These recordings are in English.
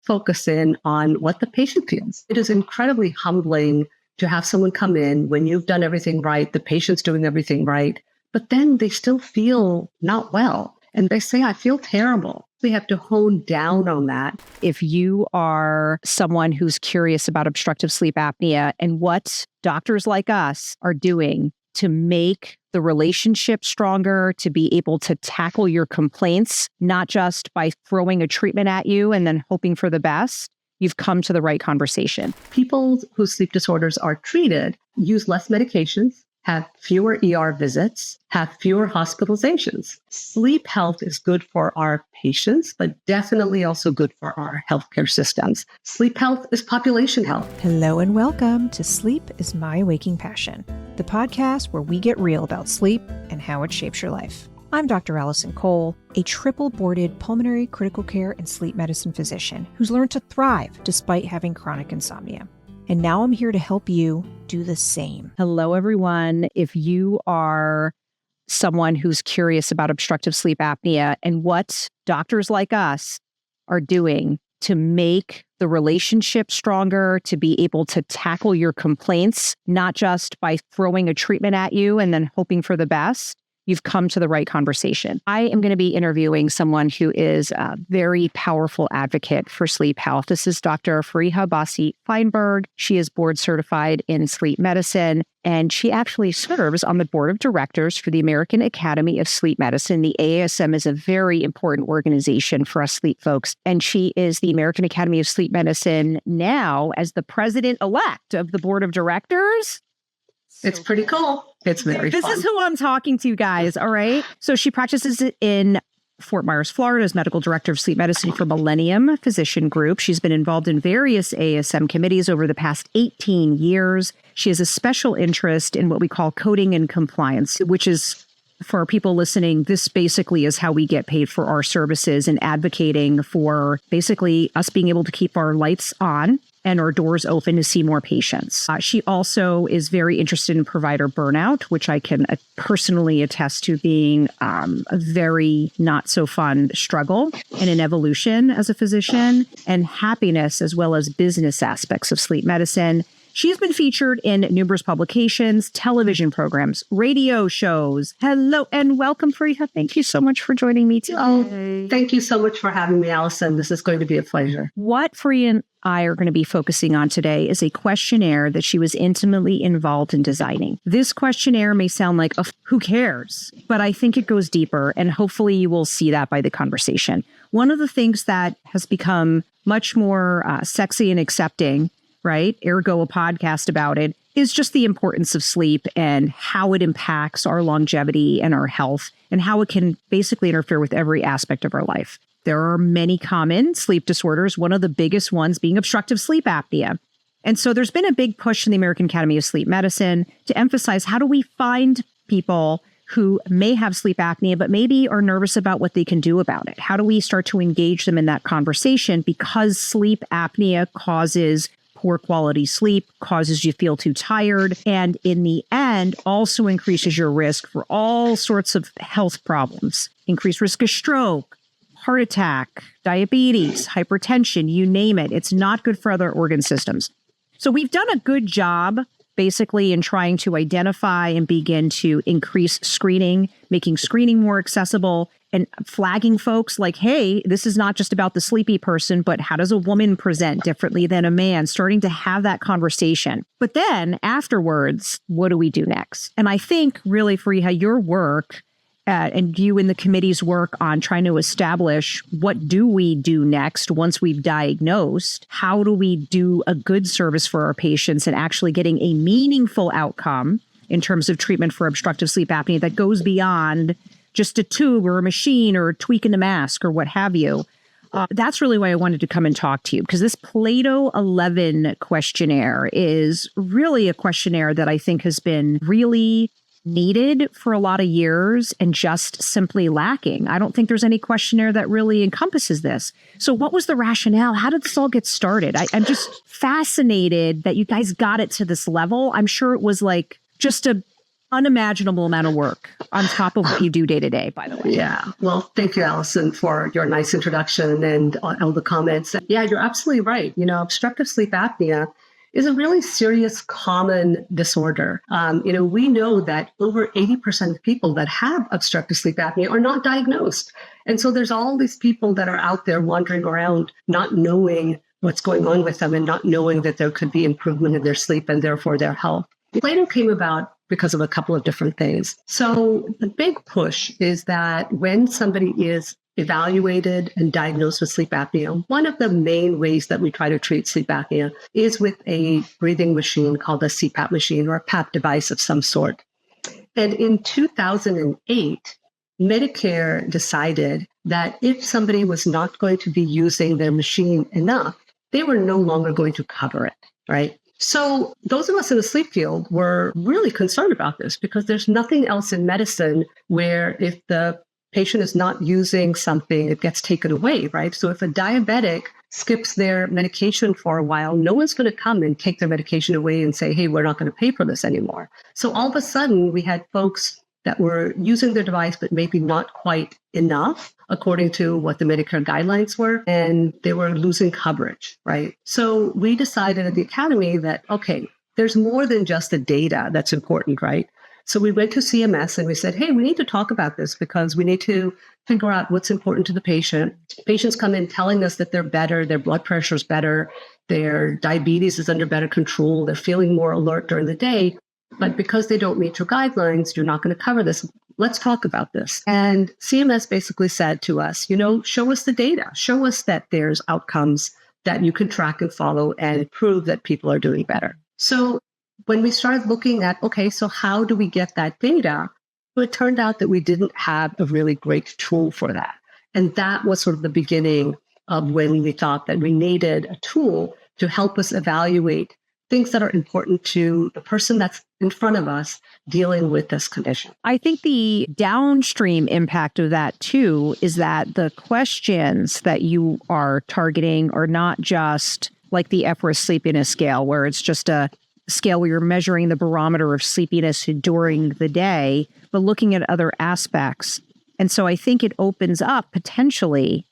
focus in on what the patient feels. It is incredibly humbling to have someone come in when you've done everything right, the patient's doing everything right, but then they still feel not well. And they say, I feel terrible. We have to hone down on that. If you are someone who's curious about obstructive sleep apnea and what doctors like us are doing to make the relationship stronger, to be able to tackle your complaints, not just by throwing a treatment at you and then hoping for the best, you've come to the right conversation. People whose sleep disorders are treated use less medications, have fewer ER visits, have fewer hospitalizations. Sleep health is good for our patients, but definitely also good for our healthcare systems. Sleep health is population health. Hello and welcome to Sleep is My Waking Passion, the podcast where we get real about sleep and how it shapes your life. I'm Dr. Alison Kole, a triple-boarded pulmonary critical care and sleep medicine physician who's learned to thrive despite having chronic insomnia. And now I'm here to help you do the same. Hello, everyone. If you are someone who's curious about obstructive sleep apnea and what doctors like us are doing to make the relationship stronger, to be able to tackle your complaints, not just by throwing a treatment at you and then hoping for the best, you've come to the right conversation. I am going to be interviewing someone who is a very powerful advocate for sleep health. This is Dr. Fariha Abbasi-Feinberg. She is board certified in sleep medicine, and she actually serves on the board of directors for the American Academy of Sleep Medicine. The AASM is a very important organization for us sleep folks, and she is the American Academy of Sleep Medicine now as the president-elect of the board of directors. It's pretty cool. It's very fun. This is who I'm talking to, guys. All right. So she practices in Fort Myers, Florida, as medical director of sleep medicine for Millennium Physician Group. She's been involved in various ASM committees over the past 18 years. She has a special interest in what we call coding and compliance, which is, for people listening, this basically is how we get paid for our services and advocating for basically us being able to keep our lights on and our doors open to see more patients. She also is very interested in provider burnout, which I can personally attest to being a very not so fun struggle and an evolution as a physician, and happiness as well as business aspects of sleep medicine. She's been featured in numerous publications, television programs, radio shows. Hello and welcome, Fariha. Thank you so much for joining me today. Oh, thank you so much for having me, Alison. This is going to be a pleasure. What Fariha and I are going to be focusing on today is a questionnaire that she was intimately involved in designing. This questionnaire may sound like, oh, who cares? But I think it goes deeper, and hopefully you will see that by the conversation. One of the things that has become much more sexy and accepting, right, ergo a podcast about it, is just the importance of sleep and how it impacts our longevity and our health and how it can basically interfere with every aspect of our life. There are many common sleep disorders, one of the biggest ones being obstructive sleep apnea. And so there's been a big push in the American Academy of Sleep Medicine to emphasize, how do we find people who may have sleep apnea, but maybe are nervous about what they can do about it? How do we start to engage them in that conversation? Because sleep apnea causes poor quality sleep, causes you to feel too tired, and in the end also increases your risk for all sorts of health problems. Increased risk of stroke, heart attack, diabetes, hypertension, you name it. It's not good for other organ systems. So we've done a good job basically in trying to identify and begin to increase screening, making screening more accessible, and flagging folks like, hey, this is not just about the sleepy person, but how does a woman present differently than a man? Starting to have that conversation. But then afterwards, what do we do next? And I think really, Fariha, your work and you and the committee's work on trying to establish what do we do next once we've diagnosed, how do we do a good service for our patients and actually getting a meaningful outcome in terms of treatment for obstructive sleep apnea that goes beyond just a tube or a machine or a tweak in the mask or what have you. That's really why I wanted to come and talk to you, because this PLATO 11 questionnaire is really a questionnaire that I think has been really needed for a lot of years and just simply lacking. I don't think there's any questionnaire that really encompasses this. So what was the rationale? How did this all get started? I'm just fascinated that you guys got it to this level. I'm sure it was like just a unimaginable amount of work on top of what you do day to day, by the way. Yeah. Well, thank you, Alison, for your nice introduction and all the comments. Yeah, you're absolutely right. Obstructive sleep apnea is a really serious, common disorder. We know that over 80% of people that have obstructive sleep apnea are not diagnosed. And so there's all these people that are out there wandering around, not knowing what's going on with them and not knowing that there could be improvement in their sleep and therefore their health. PLATO came about because of a couple of different things. So the big push is that when somebody is evaluated and diagnosed with sleep apnea, one of the main ways that we try to treat sleep apnea is with a breathing machine called a CPAP machine or a PAP device of some sort. And in 2008, Medicare decided that if somebody was not going to be using their machine enough, they were no longer going to cover it, right? So those of us in the sleep field were really concerned about this because there's nothing else in medicine where if the patient is not using something, it gets taken away, right? So if a diabetic skips their medication for a while, no one's going to come and take their medication away and say, hey, we're not going to pay for this anymore. So all of a sudden, we had folks that were using their device, but maybe not quite enough, according to what the Medicare guidelines were, and they were losing coverage, right? So we decided at the Academy that, okay, there's more than just the data that's important, right? So we went to CMS and we said, hey, we need to talk about this because we need to figure out what's important to the patient. Patients come in telling us that they're better, their blood pressure is better, their diabetes is under better control, they're feeling more alert during the day. But because they don't meet your guidelines, you're not going to cover this. Let's talk about this. And CMS basically said to us, show us the data. Show us that there's outcomes that you can track and follow and prove that people are doing better. So when we started looking at, okay, so how do we get that data? Well, it turned out that we didn't have a really great tool for that. And that was sort of the beginning of when we thought that we needed a tool to help us evaluate things that are important to the person that's in front of us dealing with this condition. I think the downstream impact of that, too, is that the questions that you are targeting are not just like the Epworth Sleepiness Scale, where it's just a scale where you're measuring the barometer of sleepiness during the day, but looking at other aspects. And so I think it opens up potentially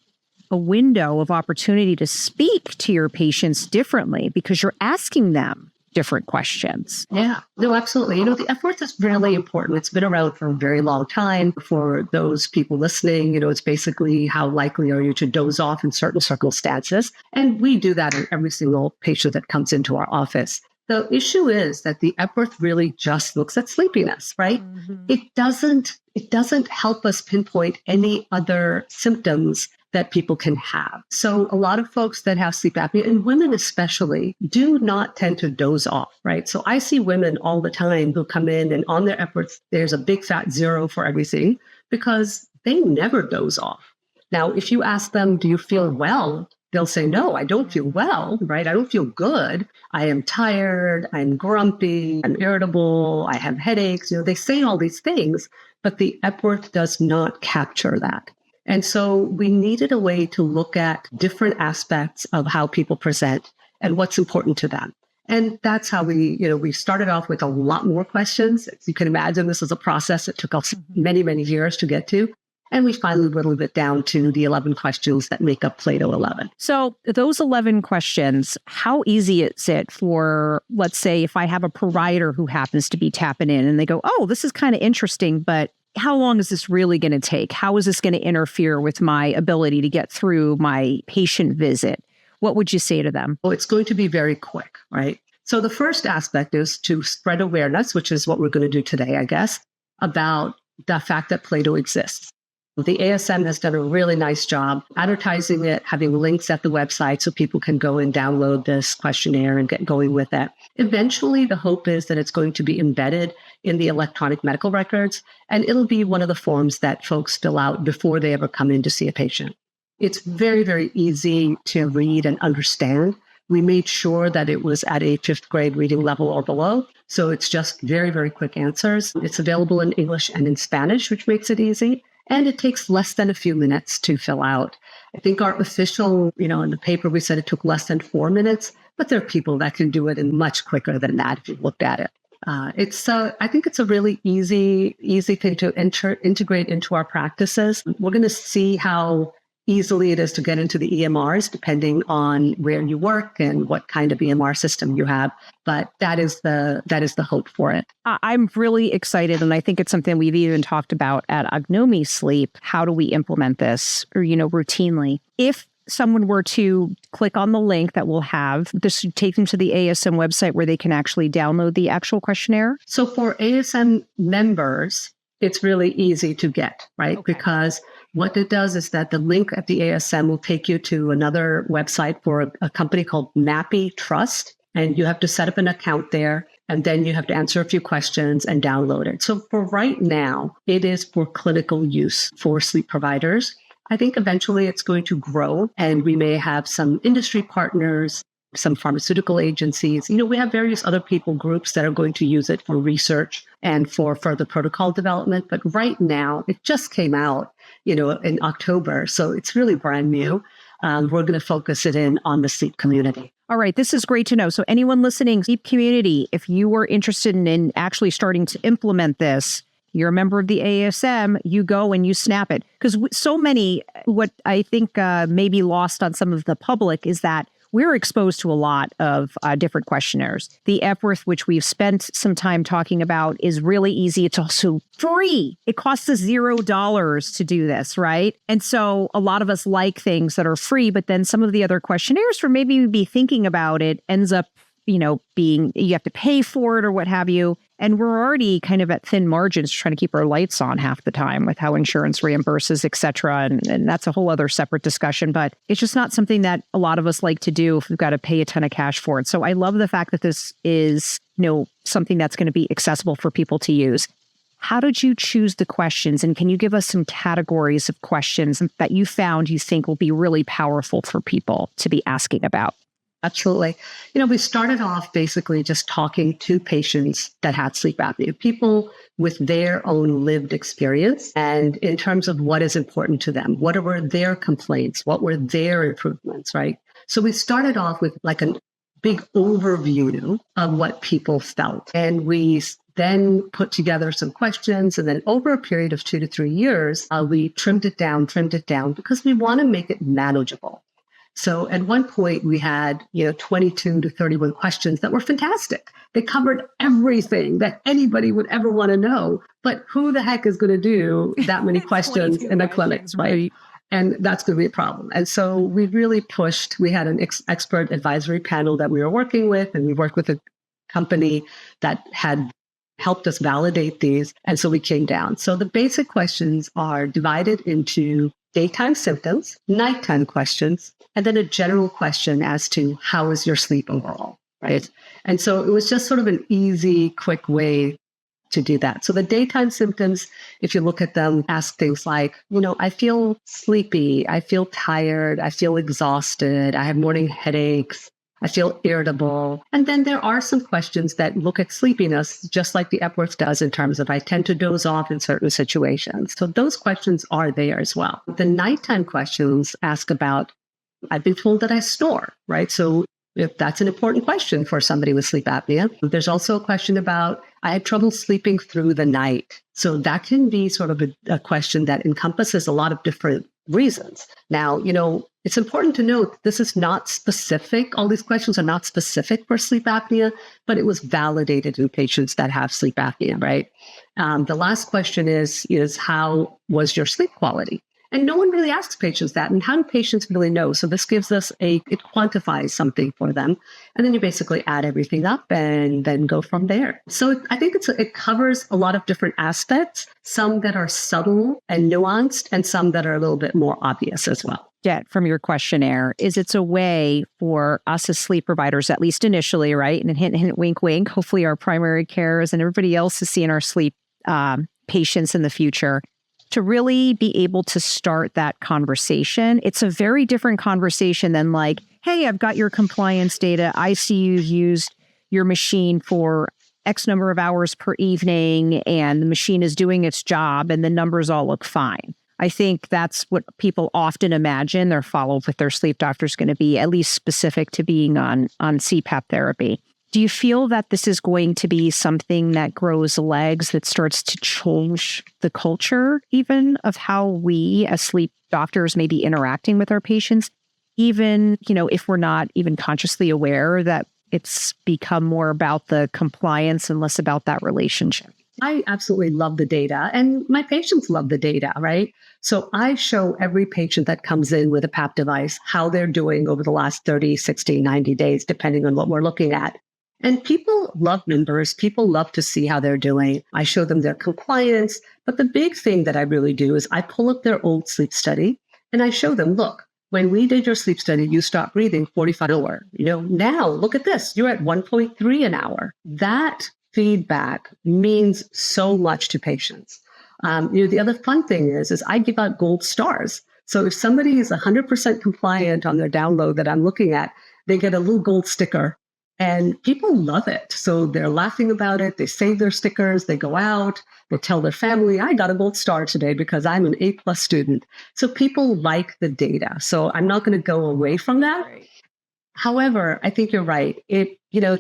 a window of opportunity to speak to your patients differently because you're asking them different questions. Yeah, no, absolutely. The Epworth is really important. It's been around for a very long time. For those people listening, it's basically how likely are you to doze off in certain circumstances. And we do that in every single patient that comes into our office. The issue is that the Epworth really just looks at sleepiness, right? Mm-hmm. It doesn't help us pinpoint any other symptoms that people can have. So a lot of folks that have sleep apnea, and women especially, do not tend to doze off, right? So I see women all the time who come in and on their Epworth, there's a big fat 0 for everything because they never doze off. Now, if you ask them, do you feel well? They'll say, no, I don't feel well, right? I don't feel good. I am tired. I'm grumpy. I'm irritable. I have headaches. They say all these things, but the Epworth does not capture that. And so we needed a way to look at different aspects of how people present and what's important to them. And that's how we started off with a lot more questions. As you can imagine, this is a process that took us many, many years to get to. And we finally whittled it down to the 11 questions that make up PLATO 11. So those 11 questions, how easy is it for, let's say, if I have a provider who happens to be tapping in and they go, oh, this is kind of interesting, but how long is this really going to take? How is this going to interfere with my ability to get through my patient visit? What would you say to them? Well, it's going to be very quick, right? So the first aspect is to spread awareness, which is what we're going to do today, I guess, about the fact that PLATO exists. The ASM has done a really nice job advertising it, having links at the website so people can go and download this questionnaire and get going with it. Eventually, the hope is that it's going to be embedded in the electronic medical records, and it'll be one of the forms that folks fill out before they ever come in to see a patient. It's very, very easy to read and understand. We made sure that it was at a 5th grade reading level or below. So it's just very, very quick answers. It's available in English and in Spanish, which makes it easy. And it takes less than a few minutes to fill out. I think our official, in the paper, we said it took less than 4 minutes, but there are people that can do it in much quicker than that if you looked at it. I think it's a really easy thing to integrate into our practices. We're going to see how easily it is to get into the EMRs, depending on where you work and what kind of EMR system you have. But that is the hope for it. I'm really excited, and I think it's something we've even talked about at Ognomy Sleep. How do we implement this, or routinely? If someone were to click on the link that we'll have, this should take them to the ASM website where they can actually download the actual questionnaire. So for ASM members, it's really easy to get, right? Okay. Because what it does is that the link at the ASM will take you to another website for a company called Nappy Trust, and you have to set up an account there, and then you have to answer a few questions and download it. So for right now, it is for clinical use for sleep providers. I think eventually it's going to grow, and we may have some industry partners, some pharmaceutical agencies. We have various other groups that are going to use it for research and for further protocol development. But right now, it just came out, in October. So it's really brand new. We're going to focus it in on the sleep community. All right. This is great to know. So anyone listening, sleep community, if you were interested in actually starting to implement this, you're a member of the ASM, you go and you snap it. Because so many, what I think may be lost on some of the public is that we're exposed to a lot of different questionnaires. The Epworth, which we've spent some time talking about, is really easy. It's also free. It costs us $0 to do this, right? And so a lot of us like things that are free, but then some of the other questionnaires for maybe we'd be thinking about it ends up being, you have to pay for it or what have you. And we're already kind of at thin margins trying to keep our lights on half the time with how insurance reimburses, et cetera. And that's a whole other separate discussion, but it's just not something that a lot of us like to do if we've got to pay a ton of cash for it. So I love the fact that this is, something that's going to be accessible for people to use. How did you choose the questions? And can you give us some categories of questions that you found you think will be really powerful for people to be asking about? Absolutely. We started off basically just talking to patients that had sleep apnea, people with their own lived experience, and in terms of what is important to them, what were their complaints, what were their improvements, right? So we started off with like a big overview of what people felt. And we then put together some questions. And then over a period of 2 to 3 years, we trimmed it down because we want to make it manageable. So at one point we had, 22 to 31 questions that were fantastic. They covered everything that anybody would ever want to know. But who the heck is going to do that many questions in a clinic, right? And that's going to be a problem. And so we really pushed. We had an expert advisory panel that we were working with, and we worked with a company that had helped us validate these. And so we came down. So the basic questions are divided into daytime symptoms, nighttime questions, and then a general question as to how is your sleep overall, right? And so it was just sort of an easy, quick way to do that. So the daytime symptoms, if you look at them, ask things like, I feel sleepy, I feel tired, I feel exhausted, I have morning headaches, I feel irritable. And then there are some questions that look at sleepiness, just like the Epworth does in terms of I tend to doze off in certain situations. So those questions are there as well. The nighttime questions ask about, I've been told that I snore, right? So if that's an important question for somebody with sleep apnea. There's also a question about, I had trouble sleeping through the night. So that can be sort of a question that encompasses a lot of different reasons. Now, it's important to note this is not specific. All these questions are not specific for sleep apnea, but it was validated in patients that have sleep apnea, right? The last question is how was your sleep quality? And no one really asks patients that. And how do patients really know? So this gives us it quantifies something for them. And then you basically add everything up and then go from there. So I think it covers a lot of different aspects, some that are subtle and nuanced, and some that are a little bit more obvious as well. Get from your questionnaire is it's a way for us as sleep providers, at least initially, right? And hint, hint, wink, wink. Hopefully our primary carers and everybody else is seeing our sleep patients in the future, to really be able to start that conversation. It's a very different conversation than like, hey, I've got your compliance data. I see you've used your machine for X number of hours per evening, and the machine is doing its job, and the numbers all look fine. I think that's what people often imagine their follow-up with their sleep doctor is going to be, at least specific to being on CPAP therapy. Do you feel that this is going to be something that grows legs, that starts to change the culture even of how we as sleep doctors may be interacting with our patients, even, if we're not even consciously aware that it's become more about the compliance and less about that relationship? I absolutely love the data, and my patients love the data, right? So I show every patient that comes in with a PAP device how they're doing over the last 30, 60, 90 days, depending on what we're looking at. And people love numbers. People love to see how they're doing. I show them their compliance. But the big thing that I really do is I pull up their old sleep study and I show them, look, when we did your sleep study, you stopped breathing 45 an hour. Now look at this. You're at 1.3 an hour. That feedback means so much to patients. The other fun thing is I give out gold stars. So if somebody is 100% compliant on their download that I'm looking at, they get a little gold sticker. And people love it. So they're laughing about it. They save their stickers. They go out. They tell their family, I got a gold star today because I'm an A+ student. So people like the data. So I'm not going to go away from that. Right. However, I think you're right.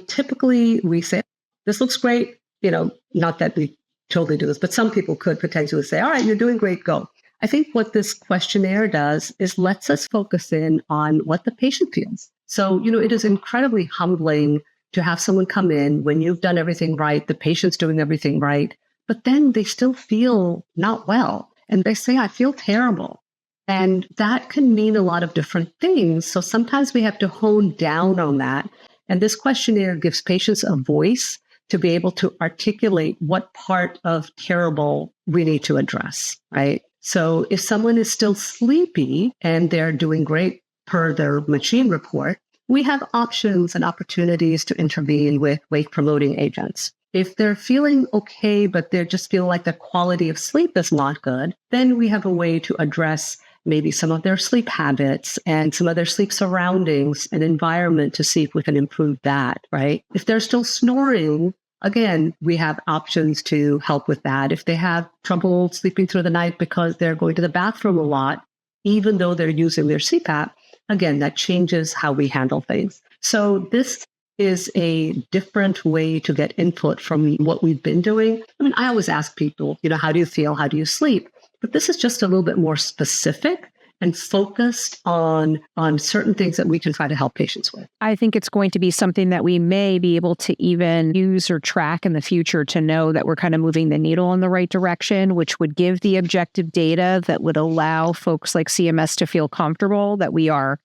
Typically we say, this looks great. Not that we totally do this, but some people could potentially say, all right, you're doing great, go. I think what this questionnaire does is lets us focus in on what the patient feels. So, it is incredibly humbling to have someone come in when you've done everything right, the patient's doing everything right, but then they still feel not well. And they say, I feel terrible. And that can mean a lot of different things. So sometimes we have to hone down on that. And this questionnaire gives patients a voice to be able to articulate what part of terrible we need to address, right? So if someone is still sleepy and they're doing great per their machine report, we have options and opportunities to intervene with wake-promoting agents. If they're feeling okay, but they're just feeling like the quality of sleep is not good, then we have a way to address maybe some of their sleep habits and some of their sleep surroundings and environment to see if we can improve that, right? If they're still snoring, again, we have options to help with that. If they have trouble sleeping through the night because they're going to the bathroom a lot, even though they're using their CPAP, again, that changes how we handle things. So this is a different way to get input from what we've been doing. I always ask people, how do you feel? How do you sleep? But this is just a little bit more specific and focused on certain things that we can try to help patients with. I think it's going to be something that we may be able to even use or track in the future to know that we're kind of moving the needle in the right direction, which would give the objective data that would allow folks like CMS to feel comfortable that we are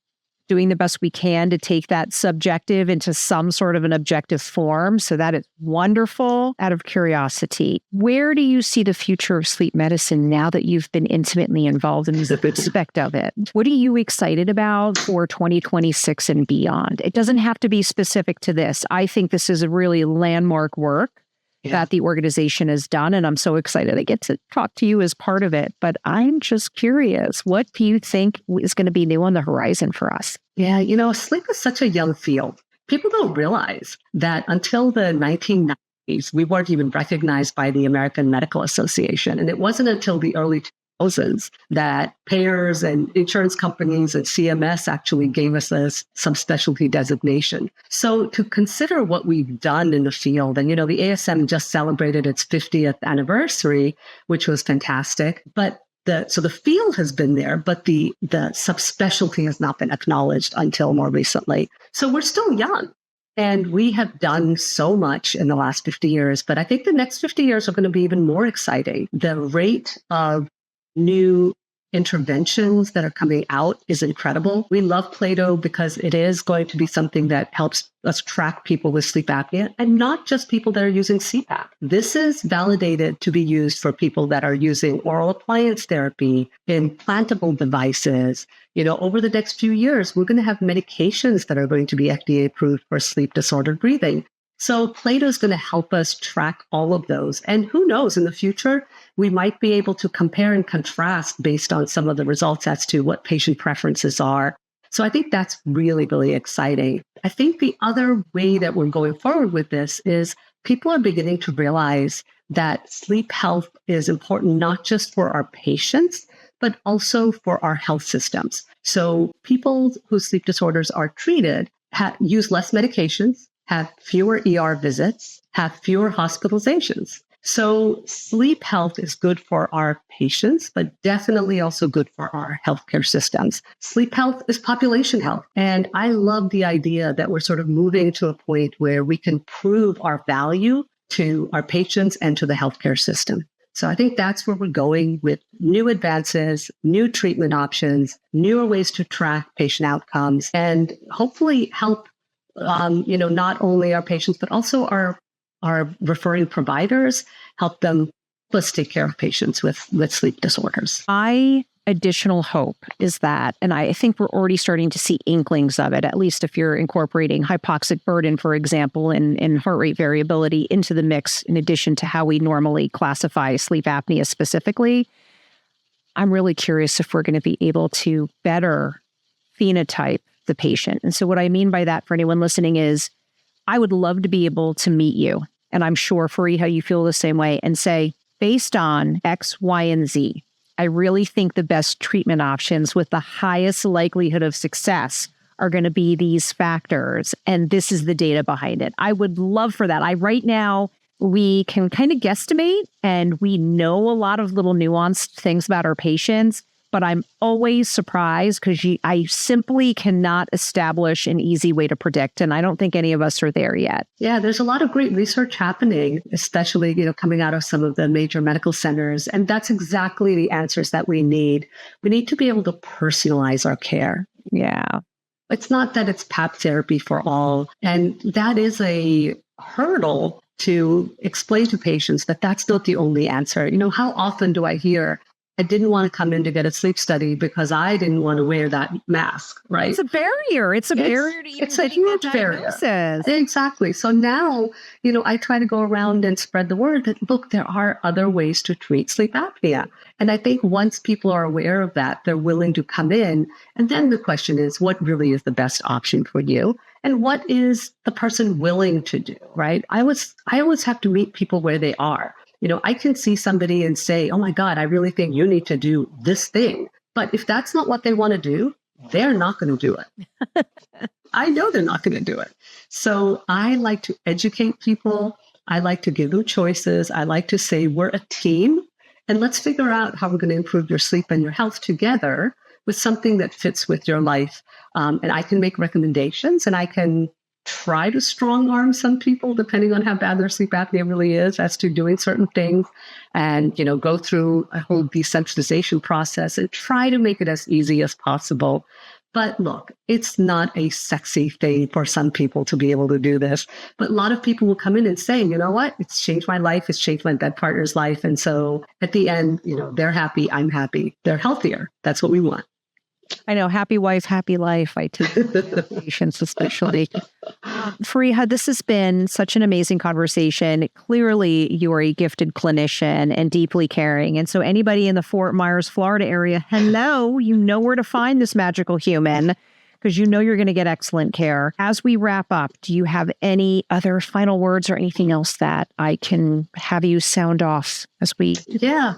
doing the best we can to take that subjective into some sort of an objective form. So that is wonderful. Out of curiosity, where do you see the future of sleep medicine now that you've been intimately involved in this aspect of it? What are you excited about for 2026 and beyond? It doesn't have to be specific to this. I think this is a really landmark work that the organization has done. And I'm so excited I get to talk to you as part of it. But I'm just curious, what do you think is going to be new on the horizon for us? Yeah, sleep is such a young field. People don't realize that until the 1990s, we weren't even recognized by the American Medical Association. And it wasn't until the early 2000s that payers and insurance companies and CMS actually gave us a subspecialty designation. So to consider what we've done in the field, and the ASM just celebrated its 50th anniversary, which was fantastic. But the field has been there, but the subspecialty has not been acknowledged until more recently. So we're still young. And we have done so much in the last 50 years, but I think the next 50 years are going to be even more exciting. The rate of new interventions that are coming out is incredible. We love PLATO because it is going to be something that helps us track people with sleep apnea and not just people that are using CPAP. This is validated to be used for people that are using oral appliance therapy, implantable devices. Over the next few years, we're going to have medications that are going to be FDA approved for sleep disordered breathing. So PLATO is going to help us track all of those. And who knows, in the future, we might be able to compare and contrast based on some of the results as to what patient preferences are. So I think that's really, really exciting. I think the other way that we're going forward with this is people are beginning to realize that sleep health is important not just for our patients, but also for our health systems. So people whose sleep disorders are treated use less medications. have fewer ER visits, have fewer hospitalizations. So sleep health is good for our patients, but definitely also good for our healthcare systems. Sleep health is population health. And I love the idea that we're sort of moving to a point where we can prove our value to our patients and to the healthcare system. So I think that's where we're going with new advances, new treatment options, newer ways to track patient outcomes, and hopefully help, not only our patients, but also our referring providers, help them plus take care of patients with sleep disorders. My additional hope is that, and I think we're already starting to see inklings of it, at least if you're incorporating hypoxic burden, for example, and heart rate variability into the mix, in addition to how we normally classify sleep apnea specifically. I'm really curious if we're going to be able to better phenotype the patient. And so what I mean by that for anyone listening is, I would love to be able to meet you, and I'm sure, Fariha, you feel the same way, and say, based on X, Y, and Z, I really think the best treatment options with the highest likelihood of success are going to be these factors, and this is the data behind it. I would love for that. Right now, we can kind of guesstimate, and we know a lot of little nuanced things about our patients, but I'm always surprised because I simply cannot establish an easy way to predict. And I don't think any of us are there yet. Yeah, there's a lot of great research happening, especially, coming out of some of the major medical centers. And that's exactly the answers that we need. We need to be able to personalize our care. Yeah. It's not that it's PAP therapy for all. And that is a hurdle to explain to patients that that's not the only answer. How often do I hear, I didn't want to come in to get a sleep study because I didn't want to wear that mask, right? It's a barrier. It's a barrier to even It's a huge barrier. Exactly. So now, I try to go around and spread the word that, look, there are other ways to treat sleep apnea. And I think once people are aware of that, they're willing to come in. And then the question is, what really is the best option for you? And what is the person willing to do, right? I always have to meet people where they are. I can see somebody and say, oh my God, I really think you need to do this thing. But if that's not what they want to do, they're not going to do it. I know they're not going to do it. So I like to educate people. I like to give them choices. I like to say, we're a team, and let's figure out how we're going to improve your sleep and your health together with something that fits with your life. And I can make recommendations, and I can try to strong arm some people, depending on how bad their sleep apnea really is, as to doing certain things, and, go through a whole decentralization process and try to make it as easy as possible. But look, it's not a sexy thing for some people to be able to do this. But a lot of people will come in and say, you know what, it's changed my life. It's changed my bed partner's life. And so at the end, they're happy. I'm happy. They're healthier. That's what we want. I know. Happy wife, happy life. I take patients especially. Fariha, this has been such an amazing conversation. Clearly, you are a gifted clinician and deeply caring. And so anybody in the Fort Myers, Florida area, hello, you know where to find this magical human, because you know you're going to get excellent care. As we wrap up, do you have any other final words or anything else that I can have you sound off as we... Yeah.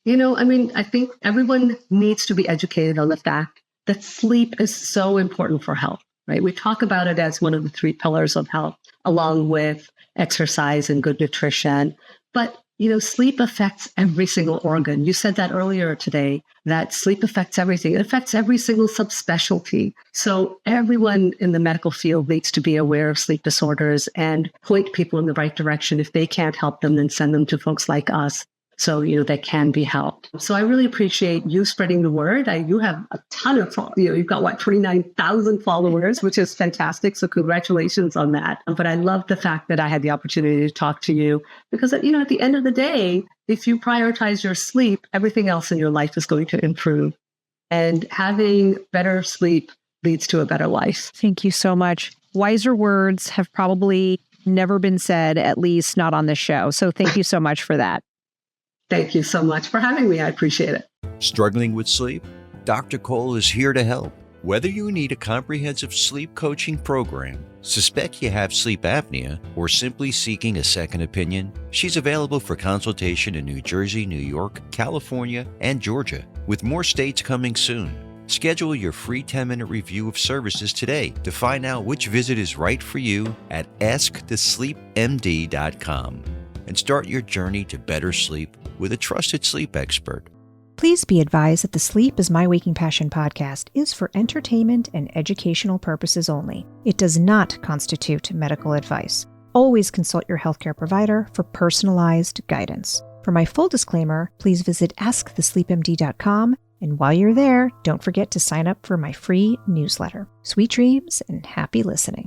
I think everyone needs to be educated on the fact that sleep is so important for health, right? We talk about it as one of the 3 pillars of health, along with exercise and good nutrition. But, sleep affects every single organ. You said that earlier today, that sleep affects everything. It affects every single subspecialty. So everyone in the medical field needs to be aware of sleep disorders and point people in the right direction. If they can't help them, then send them to folks like us, so, they can be helped. So I really appreciate you spreading the word. You have a ton of, you've got 29,000 followers, which is fantastic. So congratulations on that. But I love the fact that I had the opportunity to talk to you because, at the end of the day, if you prioritize your sleep, everything else in your life is going to improve. And having better sleep leads to a better life. Thank you so much. Wiser words have probably never been said, at least not on this show. So thank you so much for that. Thank you so much for having me. I appreciate it. Struggling with sleep? Dr. Kole is here to help. Whether you need a comprehensive sleep coaching program, suspect you have sleep apnea, or simply seeking a second opinion, she's available for consultation in New Jersey, New York, California, and Georgia, with more states coming soon. Schedule your free 10-minute review of services today to find out which visit is right for you at AskTheSleepMD.com and start your journey to better sleep with a trusted sleep expert. Please be advised that the Sleep is My Waking Passion podcast is for entertainment and educational purposes only. It does not constitute medical advice. Always consult your healthcare provider for personalized guidance. For my full disclaimer, please visit AskTheSleepMD.com, and while you're there, don't forget to sign up for my free newsletter. Sweet dreams and happy listening.